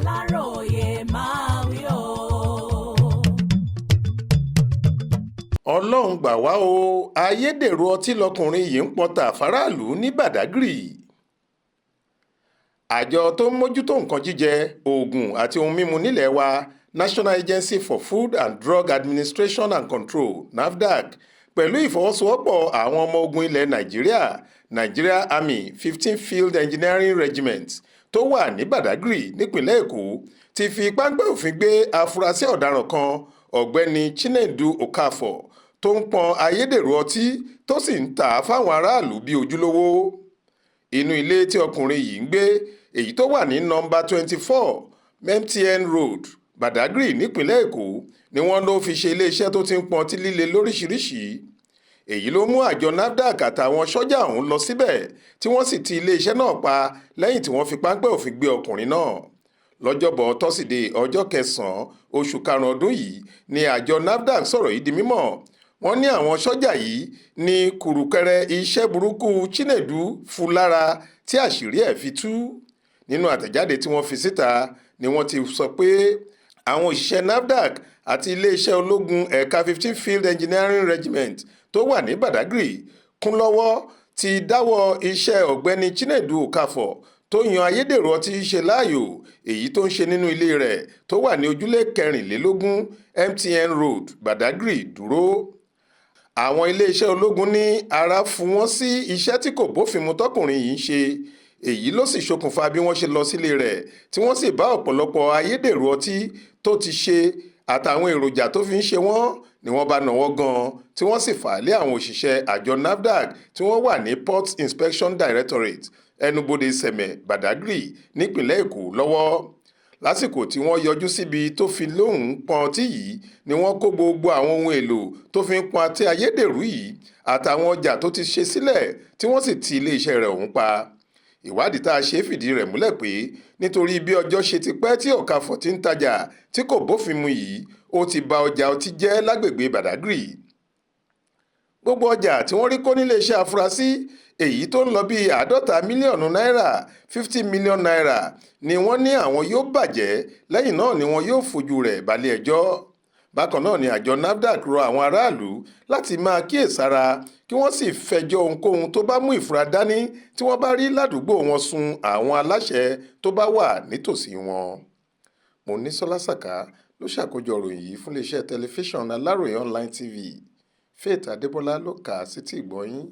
Aláròyé máa wí o. ọlọ́run gbà wá o ayédèrú ọtí lọkùnrin yìí ń pọta fáráàlú ní Badagry. àjọ tó ń mójútó nǹkan jíjẹ oògùn àti ohun mímu nílẹ̀ wa National Agency for Food and Drug Administration and Control NAFDAC pẹ̀lú ìfọwọ́sowọ́pọ̀ àwọn ọmọ ogun ilẹ̀ Nàìjíríà Nigeria Army 15 Field Engineering Regiment tó wà ní Badagry nípìnlẹ̀ Èkó ti fi páńpẹ́ òfin gbé afurasí ọ̀daràn kan ọ̀gbẹ́ni Chinedu Okafor tó ń pọn ayédèrú ọtí tó sì ń tà á fáwọn aráàlú bíi ojúlówó. inú ilé tí ọkùnrin yìí ń gbé èyí tó wà ní nọ́mbà 24 MTN Road Badagry nípìnlẹ̀ Èkó ni wọ́n ló fi ṣe iléeṣẹ́ tó ti ń pọn ọtí líle lóríṣiríṣi. èyí ló mú àjọ NAFDAC àtàwọn sọ́jà ọ̀hún lọ síbẹ̀ tí wọ́n sì ti iléeṣẹ́ náà pa lẹ́yìn tí wọ́n fi páńpẹ́ òfin gbé ọkùnrin náà. lọ́jọ́bọ̀ tọ́sídẹ̀ẹ́ ọjọ́ 9 oṣù karùn-ún ọdún yìí ni àjọ NAFDAC sọ̀rọ̀ yìí di mímọ̀. wọ́n ní àwọn sọ́jà yìí ní kùrùkẹrẹ iṣẹ́ burúkú Chinedu fún lára tí àṣírí ẹ̀ fi tú. nínú àtẹ̀jáde tí wọ́n fi síta ni wọ́n ti sọ pé àwọn òṣìṣẹ́ NAFDAC àti iléeṣẹ́ ológun ẹ̀ka 15 Field Engineering Regiment tó wà ní Badagry kún lọ́wọ́ ti dáwọ́ iṣẹ́ ọ̀gbẹ́ni Chinedu Okafor tó yan ayédèrú ọtí ṣe láàyò èyí tó ń ṣe nínú ilé rẹ̀ tó wà ní ojúlé 24 MTN Road Badagry dúró. àwọn iléeṣẹ́ ológun ní ara fún wọn sí iṣẹ́ tí kò bófin mu tọkùnrin yìí ń ṣe èyí ló sì ṣokùnfà bí wọ́n ṣe lọ sílé rẹ̀ tí wọ́n sì bá ọ̀pọ̀lọpọ̀ ayédèrú ọtí tó ti ṣe àtàwọn èròjà tó fi ń ṣe wọ́n ni wọ́n bá náwó gan-an tí wọ́n sì fà á lé àwọn òṣìṣẹ́ àjọ NAFDAC tí wọ́n wà ní Port Inspection Directorate ẹnubodè Sẹ̀mẹ̀ Badagry nípìnlẹ̀ Èkó lọ́wọ́. lásìkò tí wọ́n yọjú síbi tó fi lóhùn pọn ọtí yìí ni wọ́n kó gbogbo àwọn ohun èlò tó fi ń pọn ọtí ayédèrú yìí àtàwọn ọjà tó ti ṣe sílẹ̀ tí wọ́n sì ti iléeṣẹ́ rẹ̀ ọ̀hún pa. ìwádìí tá a ṣe fìdí rẹ̀ múlẹ̀ pé nítorí bí ọjọ́ ṣe ti pẹ́ tí Okafor ti ń tajà tí kò bófin mu yìí ó ti ba ọjà ọtí jẹ́ lágbègbè Badagry. gbogbo ọjà tí wọ́n rí kó níléeṣẹ́ afurasí èyí tó ń lọ bíi 50 mílíọ̀nù náírà 50 mílíọ̀nù náírà ni wọ́n ní àwọn yóò bàjẹ́ lẹ́yìn náà ni wọ́n yóò fojú rẹ̀ balẹ̀ ẹjọ́. bákan náà ni àjọ NAFDAC rọ àwọn aráàlú láti máa kíyèsára kí wọ́n sì fẹjọ́ ohunkóhun tó bá mú ìfura dání tí wọ́n bá rí ládùúgbò wọn sun àwọn aláṣẹ tó bá wà nítòsí wọn. Monísọ́lá Sàká ló ṣàkójọ ìròyìn yìí fún iléeṣẹ́ tẹlifíṣàn Aláròyé online TV. Faith Adébọ́lá ló kà á sétí ìgbọ́ yín.